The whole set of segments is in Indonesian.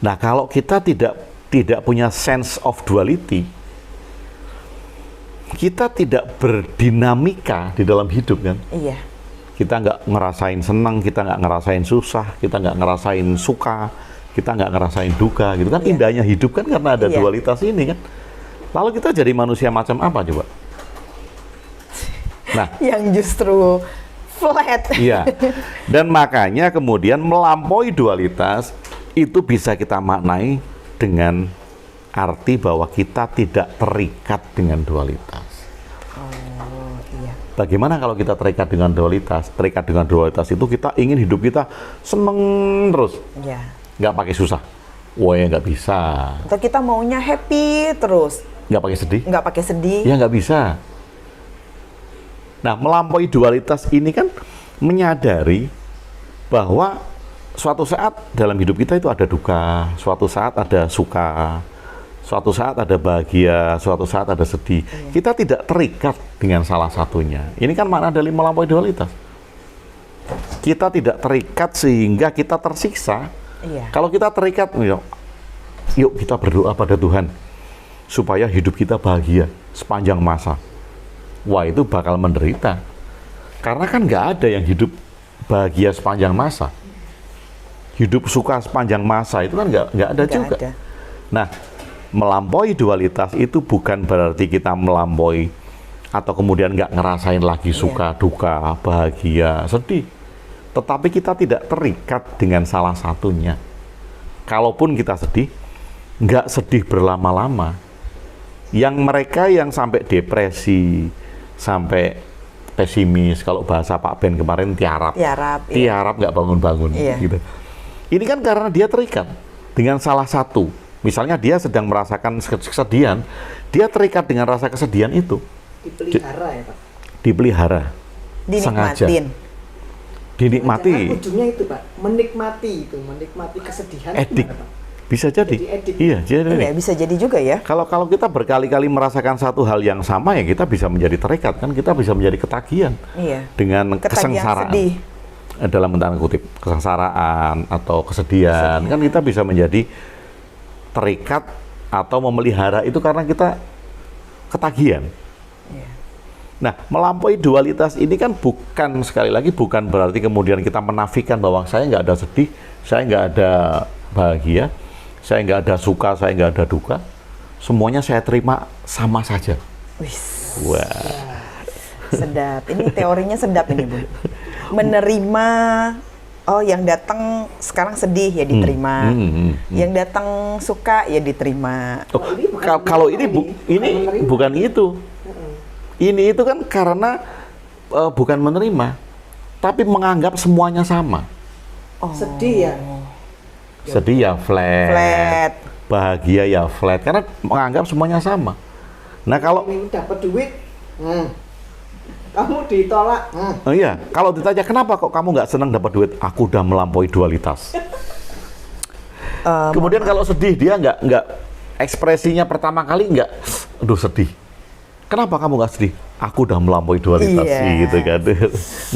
Nah, kalau kita tidak punya sense of duality, kita tidak berdinamika di dalam hidup kan? Iya. Kita nggak ngerasain senang, kita nggak ngerasain susah, kita nggak ngerasain suka, kita nggak ngerasain duka gitu kan. Iya. Indahnya hidup kan karena ada Iya. dualitas ini kan. Lalu kita jadi manusia macam apa coba? Nah, Yang justru flat. iya. Dan makanya kemudian melampaui dualitas itu bisa kita maknai dengan arti bahwa kita tidak terikat dengan dualitas. Oh, iya. Bagaimana kalau kita terikat dengan dualitas? Terikat dengan dualitas itu kita ingin hidup kita seneng terus, Iya. nggak pakai susah. Wah, ya nggak bisa. Atau kita maunya happy terus, Nggak pakai sedih? nggak pakai sedih. Ya nggak bisa. Nah, melampaui dualitas ini kan menyadari bahwa suatu saat dalam hidup kita itu ada duka, suatu saat ada suka, suatu saat ada bahagia, suatu saat ada sedih. Kita tidak terikat dengan salah satunya. Ini kan makna dari melampaui dualitas. Kita tidak terikat sehingga kita tersiksa. Iya. Kalau kita terikat, yuk kita berdoa pada Tuhan supaya hidup kita bahagia sepanjang masa. Wah, itu bakal menderita. Karena kan nggak ada yang hidup bahagia sepanjang masa. Hidup suka sepanjang masa itu kan nggak ada Nggak juga. ada. Nah, melampaui dualitas itu bukan berarti kita melampaui atau kemudian nggak ngerasain lagi suka, duka, bahagia, sedih. Tetapi kita tidak terikat dengan salah satunya. Kalaupun kita sedih, nggak sedih berlama-lama. Yang mereka yang sampai depresi, sampai pesimis, kalau bahasa Pak Ben kemarin tiarap. Tiarap, iya. Tiarap nggak bangun-bangun Iya. gitu. Ini kan karena dia terikat dengan salah satu. Misalnya dia sedang merasakan kesedihan, dia terikat dengan rasa kesedihan itu. Dipelihara ya Pak? Dipelihara. Sengaja. Dinikmatin. Dinikmati. Jangan ujungnya itu Pak, menikmati kesedihan. Edik. Gimana, Pak? Bisa jadi. Jadi edik. Iya, jadi. Iya, bisa jadi juga ya. Kalau kita berkali-kali merasakan satu hal yang sama ya kita bisa menjadi terikat kan, kita bisa menjadi ketagihan Iya. dengan Ketagihan kesengsaraan. sedih. Dalam tanda kutip kesengsaraan atau kesedihan kan kita bisa menjadi terikat atau memelihara itu karena kita ketagihan. Iya. Nah, melampaui dualitas ini kan bukan, sekali lagi, bukan berarti kemudian kita menafikan bahwa saya nggak ada sedih, saya nggak ada bahagia, saya nggak ada suka, saya nggak ada duka, semuanya saya terima sama saja. Wis. Wah, Sedap. Ini teorinya sedap ini, Bu. Menerima, oh yang datang sekarang sedih ya diterima. Yang datang suka ya diterima. oh, kalau ini bukan itu. Ini itu kan karena bukan menerima, tapi menganggap semuanya sama. Oh. Sedih ya? Sedih ya flat, Flat. bahagia ya flat, karena menganggap semuanya sama. Nah kalau Ini dapat duit, kamu ditolak. oh iya, kalau ditanya kenapa kok kamu nggak senang dapat duit, aku udah melampaui dualitas. Kemudian kalau sedih dia nggak ekspresinya pertama kali nggak, aduh sedih. Kenapa kamu nggak sedih? Aku udah melampaui dualitas Iya. gitu kan.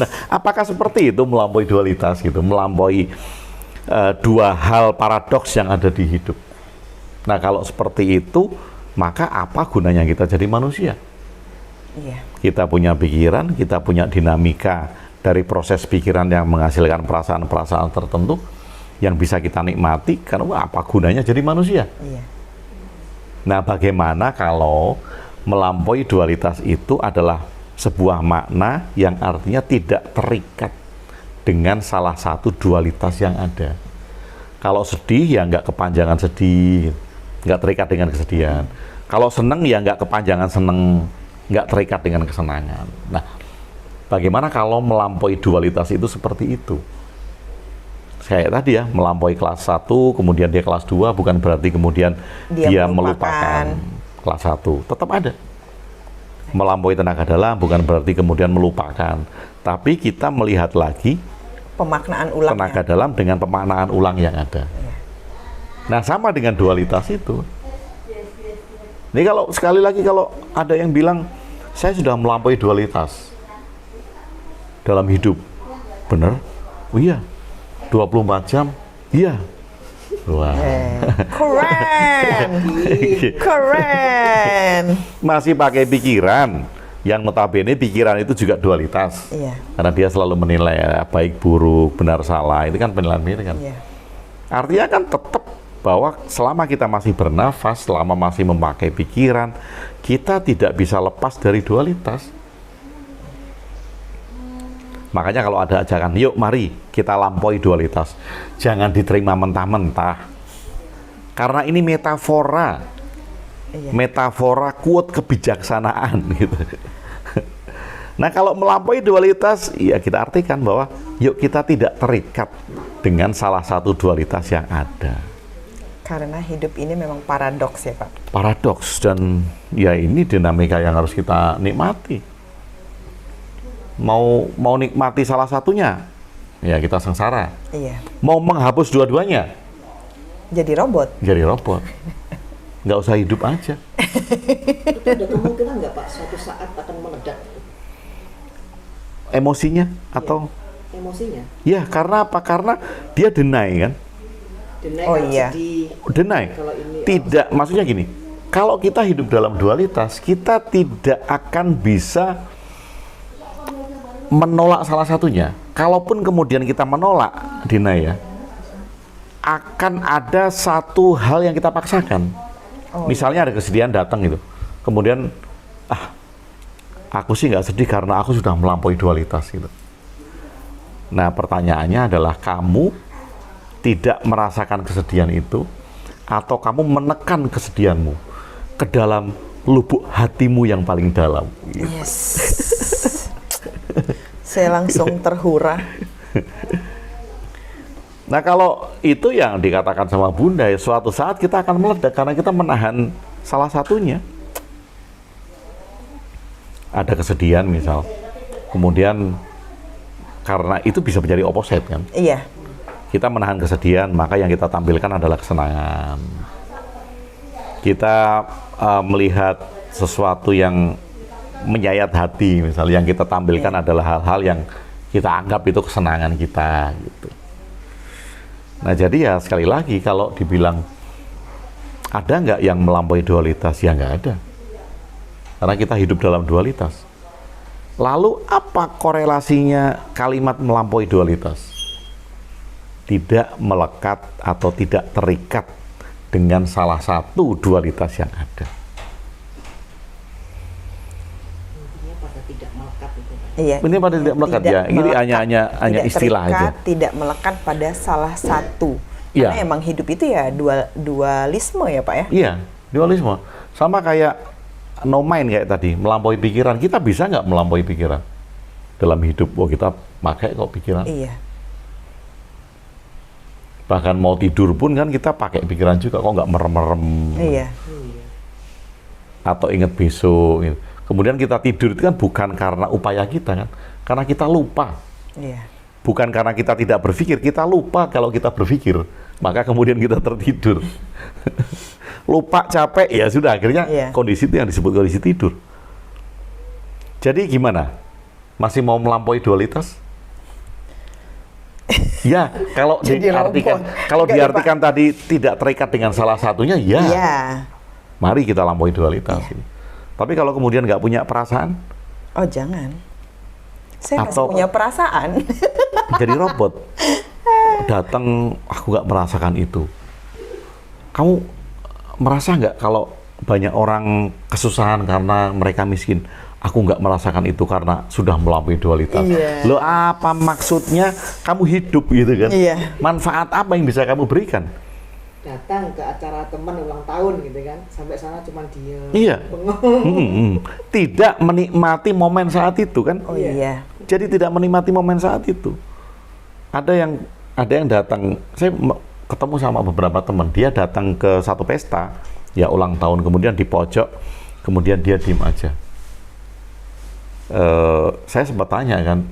Nah, apakah seperti itu melampaui dualitas gitu, melampaui dua hal paradoks yang ada di hidup. Nah, kalau seperti itu, maka apa gunanya kita jadi manusia? Iya. Kita punya pikiran, kita punya dinamika dari proses pikiran yang menghasilkan perasaan-perasaan tertentu yang bisa kita nikmati, karena apa gunanya jadi manusia? Iya. Nah, bagaimana kalau melampaui dualitas itu adalah sebuah makna yang artinya tidak terikat dengan salah satu dualitas yang ada. Kalau sedih ya nggak kepanjangan sedih, nggak terikat dengan kesedihan. Kalau seneng ya nggak kepanjangan seneng, nggak terikat dengan kesenangan. Nah, bagaimana kalau melampaui dualitas itu seperti itu? Kayak tadi ya, melampaui kelas 1, kemudian dia kelas 2, bukan berarti kemudian dia melupakan kelas 1. Tetap ada. Melampaui tenaga dalam bukan berarti kemudian melupakan. Tapi kita melihat lagi Pemaknaan ulangnya. tenaga dalam dengan pemaknaan ulang yang ada. Nah, sama dengan dualitas itu. Ini kalau sekali lagi kalau ada yang bilang saya sudah melampaui dualitas dalam hidup, benar? Oh iya, 24 jam, iya. Wah. Keren. Keren. Masih pakai pikiran. Yang notabene pikiran itu juga dualitas. Iya. Karena dia selalu menilai ya, baik buruk, benar salah. Itu kan penilaian kan. Iya. Artinya kan tetap bahwa selama kita masih bernafas, selama masih memakai pikiran, kita tidak bisa lepas dari dualitas. Makanya kalau ada ajakan, yuk mari kita lampaui dualitas. Jangan diterima mentah-mentah. Karena ini metafora. Iya. Metafora quote kebijaksanaan gitu. Nah, kalau melampaui dualitas, ya kita artikan bahwa yuk kita tidak terikat dengan salah satu dualitas yang ada. Karena hidup ini memang paradoks ya Pak. Paradoks, dan ya ini dinamika yang harus kita nikmati. Mau nikmati salah satunya, ya kita sengsara. Iya. Mau menghapus dua-duanya, Jadi robot. jadi robot. Nggak usah hidup aja. Itu ada kemungkinan nggak Pak suatu saat akan meledak Emosinya atau emosinya? ya karena apa? Karena dia deny kan? Deny Oh, kalau iya. sedih. Deny. Kalau ini Tidak, maksudnya gini. Kalau kita hidup dalam dualitas, kita tidak akan bisa menolak salah satunya. Kalaupun kemudian kita menolak, deny ya, akan ada satu hal yang kita paksakan. Misalnya ada kesedihan datang gitu, kemudian aku sih nggak sedih karena aku sudah melampaui dualitas gitu. Nah pertanyaannya adalah kamu tidak merasakan kesedihan itu, atau kamu menekan kesedihanmu ke dalam lubuk hatimu yang paling dalam. Gitu. Yes. Saya langsung terhura. Nah kalau itu yang dikatakan sama Bunda, ya, suatu saat kita akan meledak karena kita menahan salah satunya. Ada kesedihan misal, kemudian karena itu bisa menjadi opposite kan. Iya. Kita menahan kesedihan, maka yang kita tampilkan adalah kesenangan. Kita melihat sesuatu yang menyayat hati, misalnya yang kita tampilkan adalah hal-hal yang kita anggap itu kesenangan kita gitu. Nah jadi ya sekali lagi kalau dibilang ada nggak yang melampaui dualitas, ya nggak ada. Karena kita hidup dalam dualitas. Lalu apa korelasinya kalimat melampaui dualitas? Tidak melekat atau tidak terikat dengan salah satu dualitas yang ada. intinya pada tidak melekat itu Pak. Iya. Ini pada tidak melekat ya. Ini hanya tidak istilah aja. terikat, tidak melekat pada salah satu. Iya. Karena emang hidup itu ya dualisme ya Pak ya. Iya, dualisme. Sama kayak no mind kayak tadi, melampaui pikiran. Kita bisa nggak melampaui pikiran dalam hidup? Oh kita pakai kok pikiran. Iya. Bahkan mau tidur pun kan kita pakai pikiran juga, kok nggak merem-merem. Iya. Atau ingat besok. Gitu. Kemudian kita tidur itu kan bukan karena upaya kita kan, karena kita lupa. Iya. Bukan karena kita tidak berpikir, kita lupa kalau kita berpikir. Maka kemudian kita tertidur. Lupa, capek, ya sudah akhirnya Iya. kondisi itu yang disebut kondisi tidur. Jadi gimana? Masih mau melampaui dualitas? Ya, kalau Jadi diartikan, robot. kalau Enggak ya, diartikan tadi tidak terikat dengan salah satunya, ya. Iya. Mari kita lampaui dualitas. Iya. Tapi kalau kemudian nggak punya perasaan, Oh jangan. Saya masih Atau- punya perasaan. jadi robot. Datang, aku nggak merasakan itu. Kamu merasa nggak kalau banyak orang kesusahan karena mereka miskin? Aku nggak merasakan itu karena sudah melampaui dualitas. Iya. Loh apa maksudnya kamu hidup gitu kan? Iya. Manfaat apa yang bisa kamu berikan? Datang ke acara teman ulang tahun gitu kan, sampai sana cuma dia Iya. bengong. Tidak menikmati momen saat itu kan? Oh iya. Jadi tidak menikmati momen saat itu. Ada yang datang, saya ketemu sama beberapa teman, dia datang ke satu pesta, ya ulang tahun, kemudian di pojok, kemudian dia diem aja. Saya sempat tanya kan,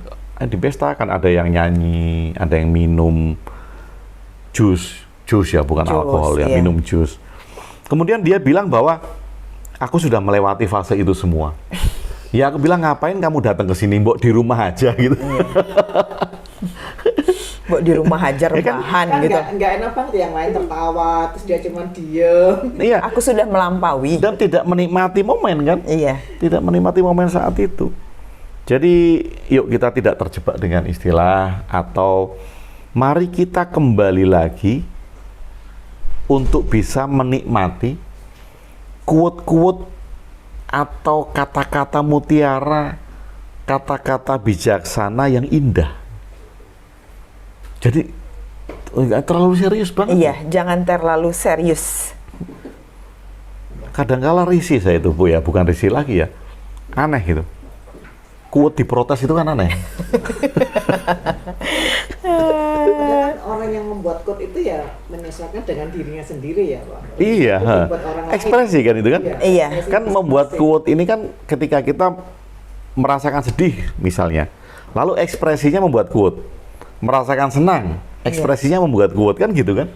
di pesta kan ada yang nyanyi, ada yang minum jus ya, bukan Jus, alkohol ya, iya. minum jus. Kemudian dia bilang bahwa aku sudah melewati fase itu semua. Ya aku bilang ngapain kamu datang ke sini, mbok di rumah aja gitu. Buat di rumah aja rebahan Kan gitu. nggak enak banget yang lain tertawa, terus dia cuma diem. Iya. Aku sudah melampaui. Dan tidak menikmati momen kan? Iya. Tidak menikmati momen saat itu. Jadi yuk kita tidak terjebak dengan istilah, atau mari kita kembali lagi untuk bisa menikmati quote-quote atau kata-kata mutiara, kata-kata bijaksana yang indah. Jadi nggak terlalu serius banget. Iya, jangan terlalu serius. Kadang-kala risih saya itu, Bu, ya, bukan risih lagi ya. Aneh gitu. Quote diprotes itu kan aneh. Padahal orang yang membuat quote itu ya menyesuaikan dengan dirinya sendiri ya, Pak. Iya, Itu buat orang lain. ekspresi kan itu kan. Iya. Kan membuat quote ini kan ketika kita merasakan sedih misalnya, lalu ekspresinya membuat quote. Merasakan senang, ekspresinya membuat quote, kan gitu kan.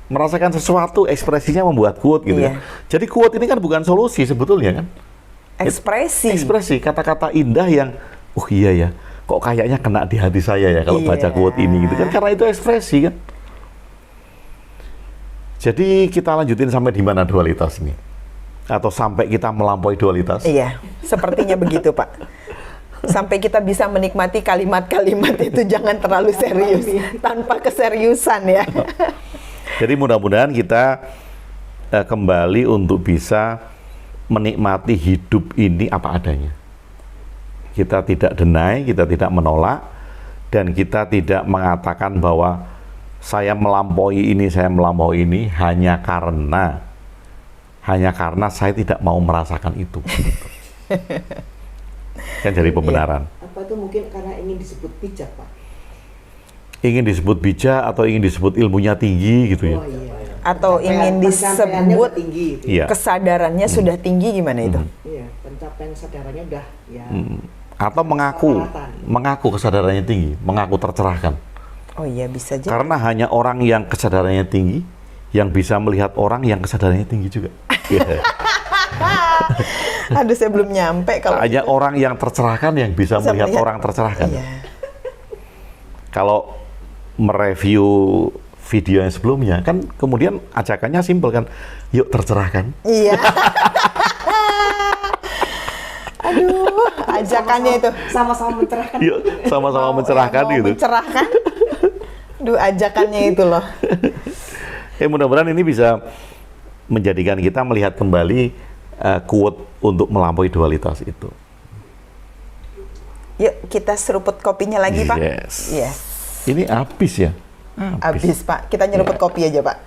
Merasakan sesuatu, ekspresinya membuat quote gitu Iya. kan. Jadi quote ini kan bukan solusi sebetulnya kan. Ekspresi. Ekspresi, kata-kata indah yang iya ya, kok kayaknya kena di hati saya ya kalau baca Iya. quote ini gitu kan, karena itu ekspresi kan. Jadi kita lanjutin sampai di mana dualitas ini? Atau sampai kita melampaui dualitas? Iya, sepertinya begitu, Pak. Sampai kita bisa menikmati kalimat-kalimat itu, jangan terlalu serius, tanpa keseriusan ya. Jadi mudah-mudahan kita kembali untuk bisa menikmati hidup ini apa adanya. Kita tidak deny, kita tidak menolak, dan kita tidak mengatakan bahwa saya melampaui ini hanya karena saya tidak mau merasakan itu. Kan jadi pembenaran. Apa itu mungkin karena ingin disebut bijak, Pak? Ingin disebut bijak atau ingin disebut ilmunya tinggi gitu ya. Oh iya. Atau ingin Pencapaiannya disebut udah tinggi gitu. Iya. kesadarannya sudah tinggi, gimana itu? Iya, pencapaian kesadarannya udah ya. Atau mengaku kesadarannya tinggi, mengaku tercerahkan. Oh iya, bisa jadi. Karena hanya orang yang kesadarannya tinggi yang bisa melihat orang yang kesadarannya tinggi juga. Iya. Aduh, saya belum nyampe kalau Hanya orang yang tercerahkan yang bisa melihat orang tercerahkan. Iya. Kalau mereview video yang sebelumnya kan kemudian ajakannya simpel kan, yuk tercerahkan. Iya. Aduh, ajakannya itu. Sama-sama mencerahkan. Yuk sama-sama mencerahkan Mau gitu. mencerahkan. Duh, ajakannya itu loh. Mudah-mudahan ini bisa menjadikan kita melihat kembali quote untuk melampaui dualitas itu. Yuk, kita seruput kopinya lagi, Pak. Yes. Yes. Ini habis ya? Habis, Pak. Kita nyeruput kopi aja, Pak.